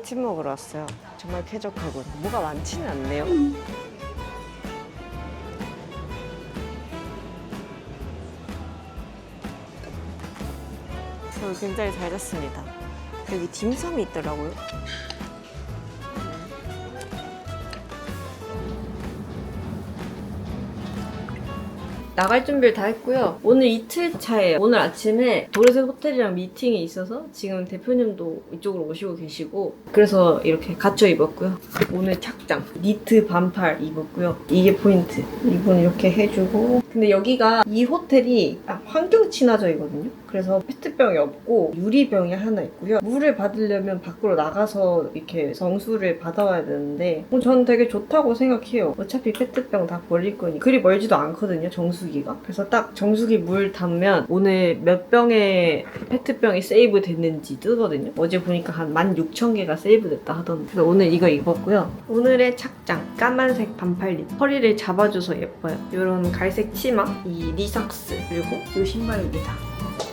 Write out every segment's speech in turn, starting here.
아침 먹으러 왔어요. 정말 쾌적하군. 뭐가 많지는 않네요. 저 굉장히 잘 잤습니다. 여기 딤섬이 있더라고요. 나갈 준비를 다 했고요. 오늘 이틀 차예요. 오늘 아침에 도레스 호텔이랑 미팅이 있어서 지금 대표님도 이쪽으로 오시고 계시고 그래서 이렇게 갖춰 입었고요. 오늘 착장 니트 반팔 입었고요. 이게 포인트. 이건 이렇게 해주고 근데 여기가 이 호텔이 환경 친화적이거든요. 그래서 페트병이 없고 유리병이 하나 있고요. 물을 받으려면 밖으로 나가서 이렇게 정수를 받아와야 되는데 저는 되게 좋다고 생각해요. 어차피 페트병 다 버릴 거니까. 그리 멀지도 않거든요, 정수기가. 그래서 딱 정수기 물 담으면 오늘 몇 병의 페트병이 세이브 됐는지 뜨거든요. 어제 보니까 한 16,000개가 세이브 됐다 하던데. 그래서 오늘 이거 입었고요. 오늘의 착장 까만색 반팔 립. 허리를 잡아줘서 예뻐요. 이런 갈색 치마, 이 리삭스, 그리고 이 신발입니다.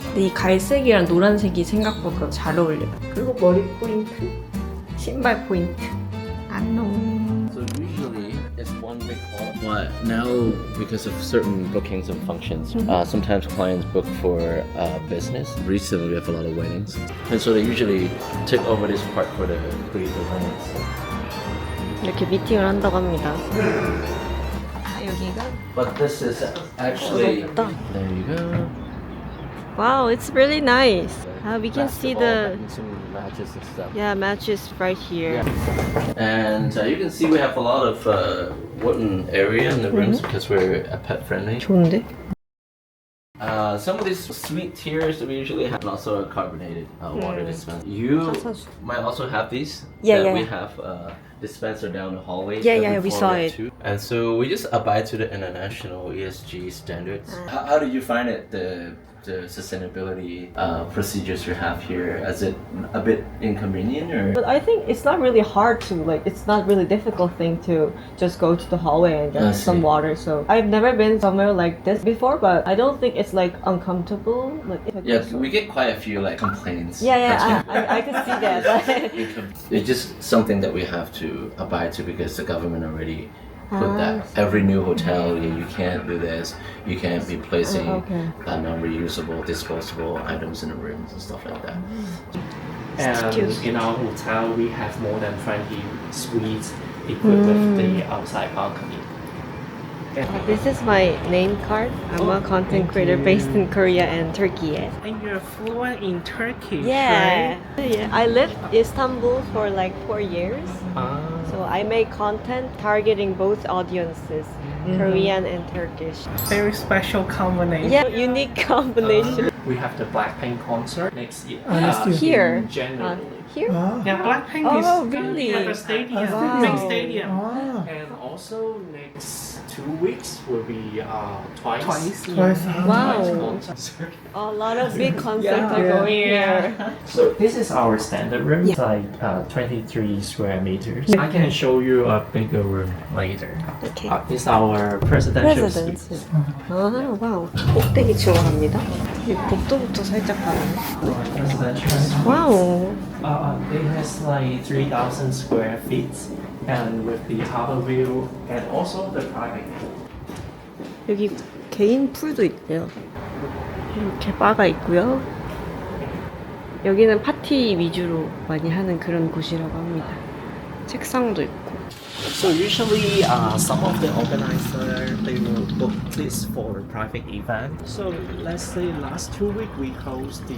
근데 이 갈색이랑 노란색이 생각보다 잘 어울려요. 그리고 머리 포인트, 신발 포인트. 안녕. So usually it's one big hall, but now because of certain bookings and functions, sometimes clients book for business. Recently we have a lot of weddings, and so they usually take over this part for the weddings. 이렇게 미팅을 한다고 합니다. 여기가 But this is actually 부럽다. there you go. Wow, it's really nice. We can see the some matches and stuff. matches right here. And you can see we have a lot of wooden area in the rooms because we're pet friendly. 좋은데? Some of these sweet tears we usually have, and also a carbonated water dispenser. You might also have these. Yeah, that yeah. We have dispenser down the hallway. Yeah, every yeah, we floor saw have it. two. And so we just abide to the international ESG standards. How do you find it, the sustainability procedures you have here? Is it a bit inconvenient or? But I think it's not really hard to it's not really difficult thing to just go to the hallway and I get see. some water. So I've never been somewhere like this before, but I don't think it's uncomfortable. Yeah, we get quite a few complaints. Yeah, I could see that. It's just something that we have to abide to because the government already put that every new hotel you can't do this, you can't be placing okay. non-reusable disposable items in the rooms and stuff like that. And cute. in our hotel, we have more than 20 suites equipped with the outside balcony. This is my name card. I'm a content creator based in Korea and Turkey. And you're fluent in Turkish, Yeah. right? Yeah. I lived in Istanbul for 4 years. So I make content targeting both audiences, Korean and Turkish. Very special combination. Yeah, unique combination. We have the Blackpink concert next year. next year. Here. In January. Here? Yeah, Blackpink Oh, is really? at the stadium, Wow. big stadium. And also next 2 weeks will be Twice. Twice. Wow. Concert. A lot of big concerts Yeah. are going Yeah. here. So this is our standard room. It's 23 square meters. I can show you a bigger room later. Okay. This is our presidential suite. Residence. 아, 와우. 꼭대기 치러 갑니다. 이 복도부터 살짝 가네. Our presidential suite. 와우. It has 3,000 square feet, and with the harbor view, and also the private. 여기 개인 풀도 있대요. 이렇게 바가 있고요. 여기는 파티 위주로 많이 하는 그런 곳이라고 합니다. 책상도 있고. So usually, some of the organizers they will book this for private event. So let's say last 2 weeks we host the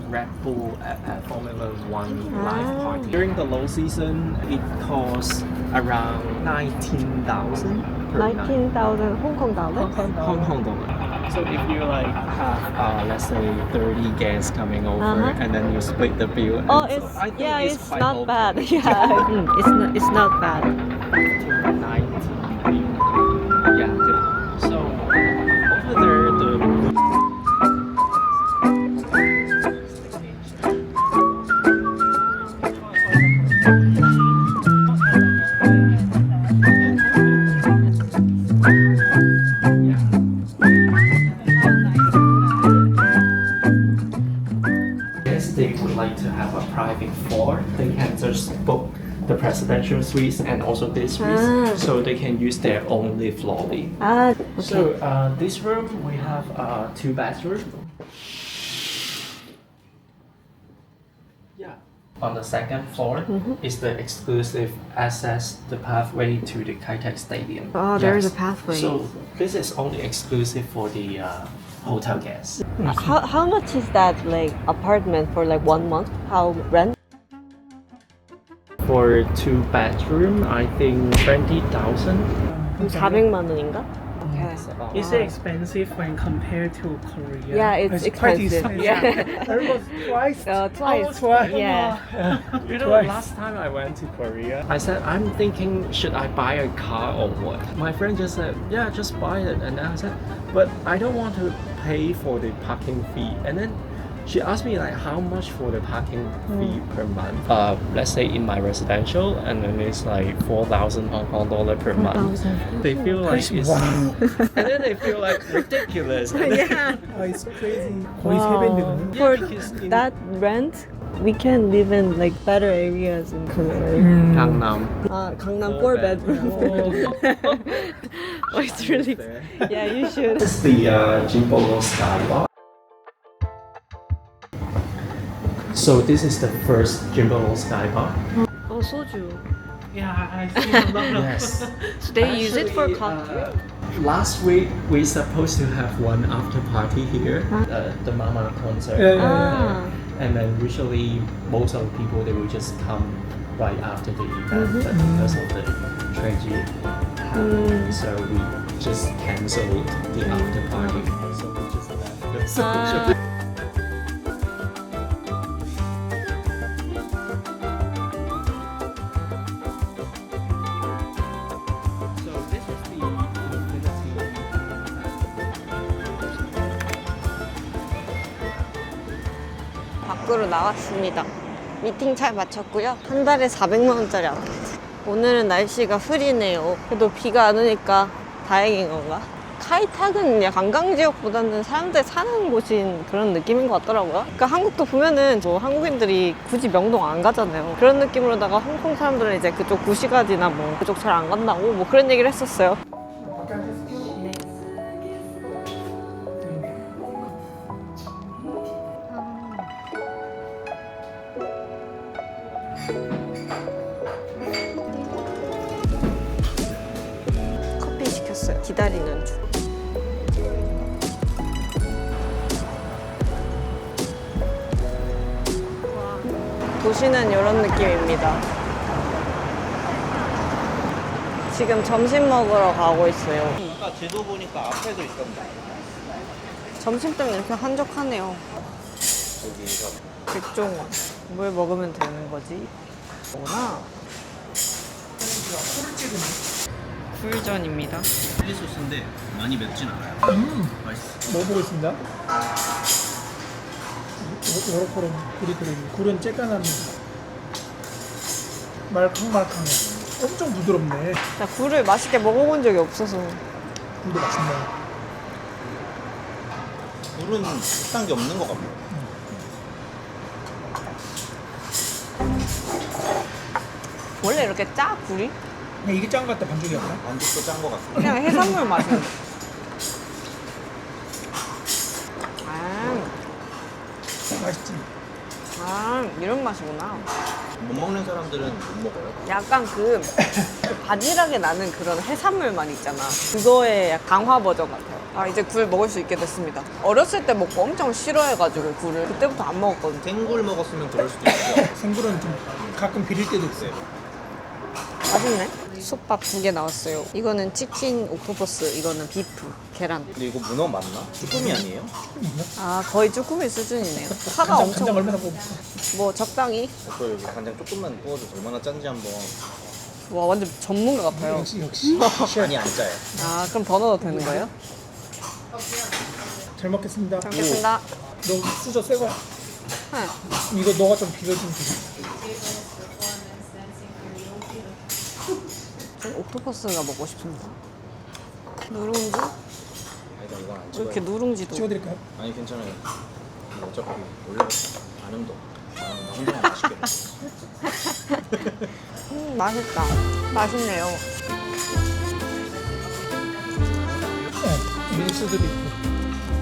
Red Bull Formula One live party. During the low season, it costs around 19,000 per night. 19,000 홍콩 달러? Hong Kong dollar. So if you have, let's say 30 guests coming over, and then you split the bill. Oh, and so it's I think it's quite not okay. bad. Yeah, it's not bad. 19. Yeah. So over there, the yes, they would like to have a private floor. They they can just book the presidential suites and also this suite, so they can use their own lift lobby. 아, 오케이. So this room we have 2 bedrooms. Yeah. On the second floor is the exclusive access, the pathway to the Kai Tak Stadium. Oh, there is a pathway. So this is only exclusive for the hotel guests. How much is that like apartment for like 1 month? How rent? For 2 bedroom, I think 20,000. 400만 원인가? Okay. Is it expensive when compared to Korea? Yeah, it's quite expensive. expensive. Yeah. Almost twice. Twice. Twice. Yeah. You know, Twice. last time I went to Korea, I said, I'm thinking, should I buy a car or what? My friend just said, yeah, just buy it. And then I said, but I don't want to pay for the parking fee. And then she asked me like how much for the parking fee per month. Let's say in my residential, and then it's like 4,000 Hong Kong dollar per month. They feel like it's, Wow. and then they feel like ridiculous. And then- Yeah. Oh, it's crazy. 거의 3배인데 그러면? For because in- that rent, we can live in like better areas in Korea. Gangnam. Gangnam 4 4 bedroom. Oh, it's really. Yeah, you should. This is the Jimbolo Sky Bar. So this is the first Jimbolo Sky Bar. Oh, soju. Yeah, I see a lot of. Yes. So they use it for Actually, cocktail. Last week we supposed to have one after party here, the Mama concert. Yeah, yeah, Ah. And then usually most of the people they will just come right after the event, but because of the tragedy happened, so we just canceled the after party. So we just left the social. So this is the Infinity. 밖으로 나왔습니다. 미팅 잘 마쳤고요. 한 달에 400만 원짜리 아파트. 오늘은 날씨가 흐리네요. 그래도 비가 안 오니까 다행인 건가? 카이탁은 관광 지역보다는 사람들 사는 곳인 그런 느낌인 것 같더라고요. 그러니까 한국도 보면은 뭐 한국인들이 굳이 명동 안 가잖아요. 그런 느낌으로다가 홍콩 사람들은 이제 그쪽 구시가지나 뭐 그쪽 잘 안 간다고 뭐 그런 얘기를 했었어요. 커피 시켰어요. 기다리는 중. 도시는 이런 느낌입니다. 지금 점심 먹으러 가고 있어요. 아까 지도 보니까 앞에도 있던데. 점심 때문에 이렇게 한적하네요. 백종원. 뭘 먹으면 되는 거지? 뭐나? 굴전입니다. 칠리 소스인데 많이 맵진 않아요. 맛있어. 먹어보겠습니다. 요렇게 굴이 들어있는 굴은 쬐깐합니다. 말캉말캉해. 엄청 부드럽네. 나 굴을 맛있게 먹어본 적이 없어서. 굴도 맛있네. 굴은 비싼 게 없는 것 같아요. 원래 이렇게 짜 굴이? 그냥 이게 짠 것 같다 반죽이 없나? 반죽도 짠 것 같아요. 그냥 해산물 맛이야. 아, 맛있지? 이런 맛이구나. 못 먹는 사람들은 못 먹어요. 약간 그 바지락에 나는 그런 해산물 맛 있잖아. 그거의 강화 버전 같아요. 아, 이제 굴 먹을 수 있게 됐습니다. 어렸을 때 먹고 엄청 싫어해가지고 굴을 그때부터 안 먹었거든. 생굴 먹었으면 그럴 수도 있죠. 생굴은 좀 가끔 비릴 때도 있어요. 맛있네. 솥밥 2개 나왔어요. 이거는 치킨 옥토퍼스, 이거는 비프, 계란. 근데 이거 문어 맞나? 쭈꾸미 아니에요? 아, 거의 쭈꾸미 수준이네요. 파가 간장 엄청 얼마나 뽑을까? 뭐 적당히. 저 여기 간장 조금만 부어줘. 얼마나 짠지 한번. 와, 완전 전문가 같아요. 역시 많이 안 짜요. 아, 그럼 더 넣어도 되는 거예요? 잘 먹겠습니다. 잘 먹겠습니다. 너 수저 새 거야? 네. 이거 너가 좀 비벼주면 돼. 전 옥토퍼스가 먹고 싶습니다. 누룽지? 아니다, 이건 안 왜 찍어요. 이렇게 누룽지도? 찍어드릴까요? 아니, 괜찮아요. 어차피 올려봤자 반응도. 엄청 맛있겠다. 맛있다. 맛있네요. 밀수들이 있고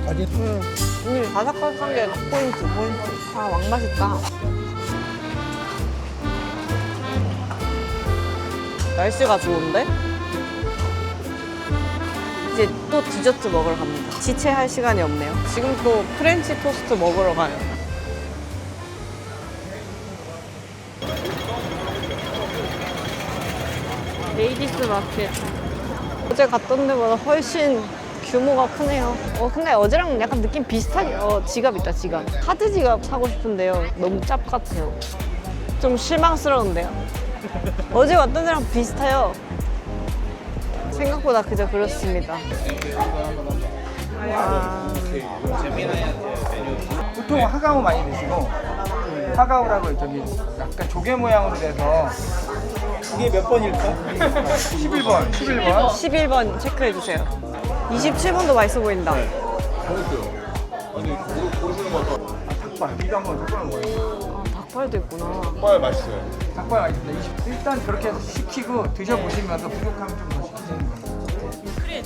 가게 바삭바삭한 게 포인트. 아, 왕맛있다. 날씨가 좋은데? 이제 또 디저트 먹으러 갑니다. 지체할 시간이 없네요. 지금 또 프렌치 토스트 먹으러 가요. 레이디스 마켓. 어제 갔던 데보다 훨씬 규모가 크네요. 근데 어제랑 약간 느낌 비슷하게. 지갑 있다, 지갑. 카드 지갑 사고 싶은데요. 너무 짭 같아요. 좀 실망스러운데요. 어제 왔던 데랑 비슷해요. 생각보다 그저 그렇습니다. 보통 하가오 많이 드시고 하가오라고 저기 약간 조개 모양으로 돼서 이게 몇 번일까? 11번 11번 체크해주세요. 27번도 맛있어 보인다. 닭발 이거 한번 닭발 먹어요. 닭발도 있구나. 닭발 맛있어요. 닭발 맛있다. 일단 그렇게 해서 시키고 드셔보시면서 부족하면 좀 더 시키시는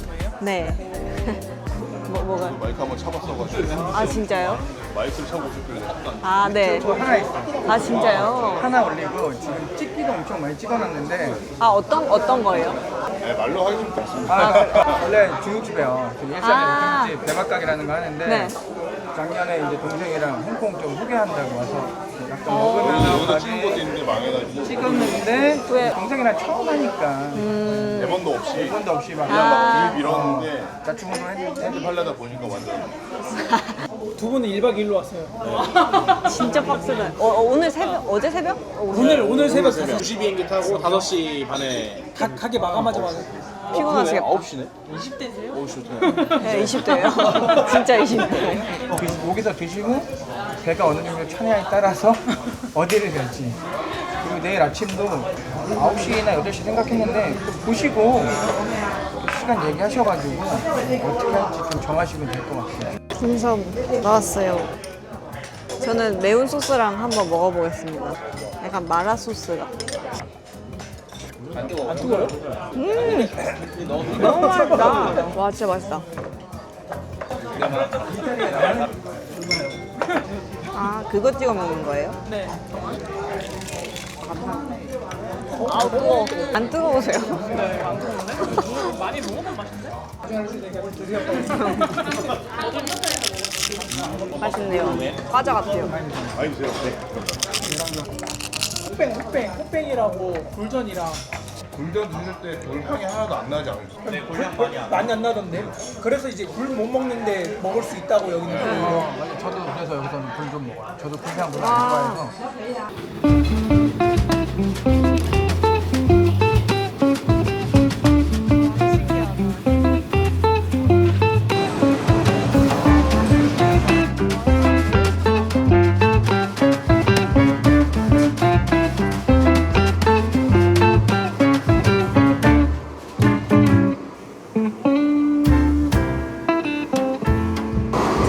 거예요. 네. 뭐가? 마이크 한번 차봤어가지고 아, 진짜요? 마이크를 차고 오셨길래 아, 네. 저 하나 있어요. 아, 진짜요? 하나 올리고 지금 찍기도 엄청 많이 찍어놨는데 아, 어떤 거예요? 네, 말로 하기 좀 그렇습니다. 원래 중국집이에요. 저기 일산에 아. 중국집 대박가게라는 거 하는데 네. 작년에 이제 동생이랑 홍콩 좀 후계한다고 와서 약간 어. 먹으면서 여기다 찍은 것도 있는데 망해가지고 찍었는데 왜? 동생이랑 처음 하니까 대본도 없이 대본도 없이 막 그냥 아. 막 밀었는데 자충으로 했는데 편집하려다 보니까 완전 두 분은 1박 2일로 왔어요. 진짜 빡세다. 오늘 새벽? 어제 새벽? 오늘 새벽 2시 비행기 타고 5시 반에 가게 마감하자마자 피곤하시겠다. 9시네? 20대세요? 9시부터 네, 20대예요. 진짜 20대. 여기서 드시고 배가 어느 정도 차냐에 따라서 어디를 갈지 그리고 내일 아침도 9시나 8시 생각했는데 또 보시고 시간 얘기하셔가지고 어떻게 할지 좀 정하시면 될 것 같아요. 딤섬 나왔어요. 저는 매운 소스랑 한번 먹어보겠습니다. 약간 마라 소스 같아요. 안 뜨거워요? 너무 맛있다. 와, 진짜 맛있다. 아, 그거 찍어 먹는 거예요? 네. 아, 뜨거워. 안 뜨거우세요? 많이 먹으면 맛있는데? 맛있네요. 과자 같아요. 많이 드세요. 네. 흑뱅이라고 굴전이랑 굴전 드실 때 굴 향이 하나도 안 나지 않으세요? 많이 안 나던데. 그래서 이제 굴 못 먹는데 먹을 수 있다고 여기는. 저도 그래서 여기서는 굴 좀 먹어요. 저도 굴향 별로 안 좋아해서.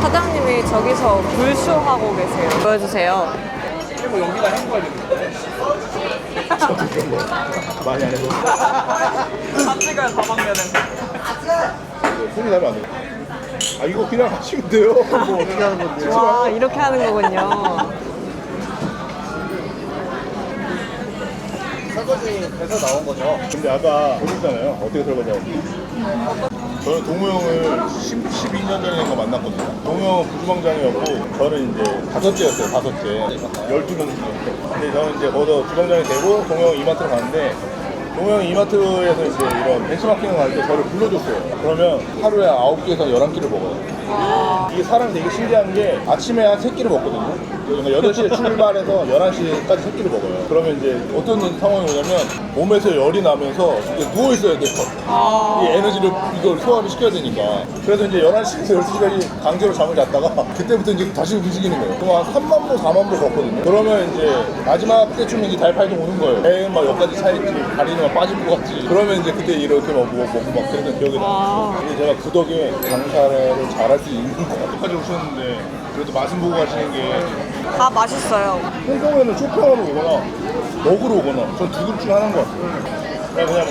사장님이 저기서 불쇼하고 계세요. 보여주세요. 뭐 연기가 행복할 많이 안 해서 다 찍어요, 다방면은. 손이 나면 안 돼요. 아 이거 그냥 하시면 돼요. 뭐 어떻게 하는 건데? 와, 이렇게 하는 거군요. 설거지 돼서 나온 거죠. 근데 아까 보셨잖아요. 어떻게 설거지하고. 저는 동우 형을 12년 전인가 만났거든요. 동우 형은 부주방장이었고 저는 이제 다섯째였어요. 12명 중에. 근데 저는 이제 거기서 주방장이 되고 동우 형이 이마트로 갔는데 동우 형이 이마트에서 이제 이런 벤치마킹을 할 때 저를 불러줬어요. 그러면 하루에 9끼에서 11끼를 먹어요. 이게 사람이 되게 신기한 게 아침에 한 3끼를 먹거든요. 그러니까 8시에 출발해서 11시까지 3끼를 먹어요. 그러면 이제 어떤 상황이 오냐면 몸에서 열이 나면서 이제 누워있어야 돼요. 이 에너지를 이걸 소화를 시켜야 되니까. 그래서 이제 11시에서 12시까지 강제로 잠을 잤다가 그때부터 이제 다시 움직이는 거예요. 그럼 한 3만 보, 4만 보 걷거든요. 그러면 이제 마지막 때쯤에 이제 달팔도 오는 거예요. 배는 막 여기까지 차있지, 다리는 막 빠진 것 같지. 그러면 이제 그때 이렇게 막 먹고 막 그랬던 기억이 나요. 이제 제가 그 덕에 장사를 잘하고 잘할 수 있는 것 같아요. 여기까지 오셨는데 그래도 맛은 보고 가시는 게 다 맛있어요. 홍콩에는 쇼핑하러 오거나 먹으러 오거나 전 두 그룹 중 하나인 것 같아요. 그냥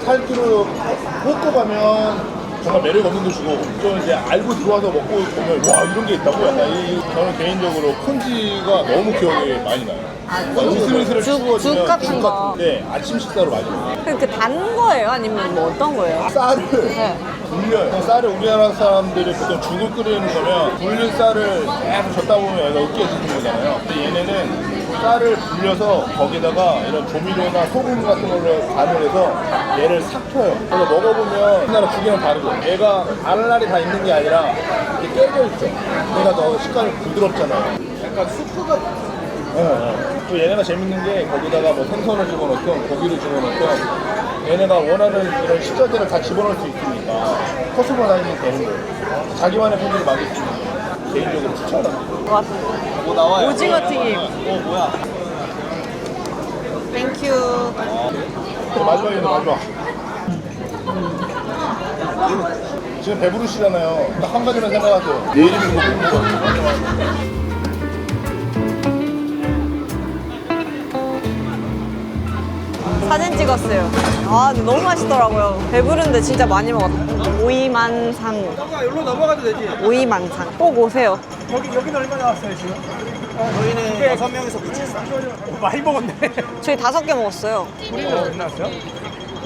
겉핥기로 먹고 가면 정말 매력 없는 곳이고 좀 이제 알고 들어와서 먹고 보면 와 이런 게 있다고 약간 저는 개인적으로 콘지가 너무 기억에 많이 나요. 으슬으슬 죽 같은 거. 네, 아침 식사로 많이 먹어요. 그 단 거예요? 아니면 뭐 어떤 거예요? 쌀을 네. 불려요. 쌀을 우리나라 사람들이 보통 죽을 끓이는 거면 불린 쌀을 계속 젓다 보면 얘가 으깨지는 거잖아요. 근데 얘네는 쌀을 불려서 거기다가 이런 조미료나 소금 같은 걸로 간을 해서 얘를 싹 펴요. 그래서 먹어보면 우리나라 죽이랑 다르죠. 얘가 알알이 다 있는 게 아니라 이게 깨져 있죠. 얘가 더 식감이 부드럽잖아요. 약간 수프 같은. 또 얘네가 재밌는 게 거기다가 뭐 생선을 집어넣든 고기를 집어넣든 얘네가 원하는 이런 식자재를 다 집어넣을 수 있으니까 커스터마이징이 되는 거예요. 자기만의 편지를 만들 수 있는 거예요. 개인적으로 추천합니다. 고맙습니다. 뭐 나와요? 오징어 튀김. 뭐야? 땡큐. 마지막이네 마지막. 지금 배부르시잖아요. 딱 한 가지만 생각하세요. 내 이름이 뭐 먹는 거. 사진 찍었어요. 아, 근데 너무 맛있더라고요. 배부른데 진짜 많이 먹었다. 오이만상. 여기로 넘어가도 되지. 오이만상. 꼭 오세요. 여기는 얼마 나왔어요 지금? 저희는 6명에서 9,400원. 많이 먹었네. 저희 5개 먹었어요. 우리는 얼마 나왔어요?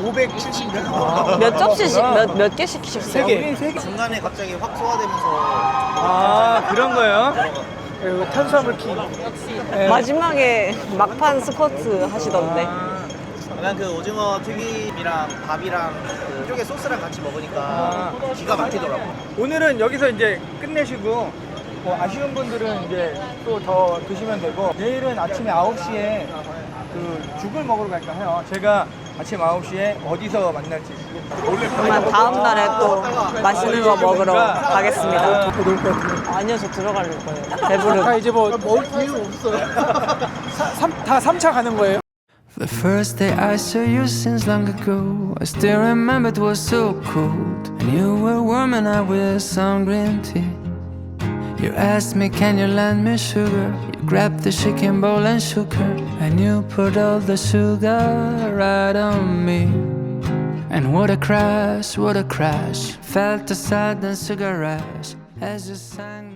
570몇? 몇 접시씩, 몇 개씩 시켰어요? 우리는 3개. 중간에 갑자기 확 소화되면서 아 그런 거예요? 그리고 탄수화물 키. 마지막에 막판 스쿼트 하시던데. 약간 그 오징어 튀김이랑 밥이랑 그 이쪽에 소스랑 같이 먹으니까 기가 막히더라고요. 오늘은 여기서 이제 끝내시고 뭐 아쉬운 분들은 이제 또 더 드시면 되고 내일은 아침에 9시에 그 죽을 먹으러 갈까 해요. 제가 아침 9시에 어디서 만날지. 그러면 다음 날에 또 맛있는 거 먹으러 가겠습니다. 놀 것 같아요. 아니요, 저 들어갈 거예요. 배부르고. 다 이제 뭐 먹을 기회가 없어요. 다 3차 가는 거예요? The first day I saw you since long ago, I still remember it was so cold. And you were warm and I with some green tea. You asked me, can you lend me sugar? You grabbed the shaking bowl and shook her, and you put all the sugar right on me. And what a crash, felt a sudden sugar rush as you sang.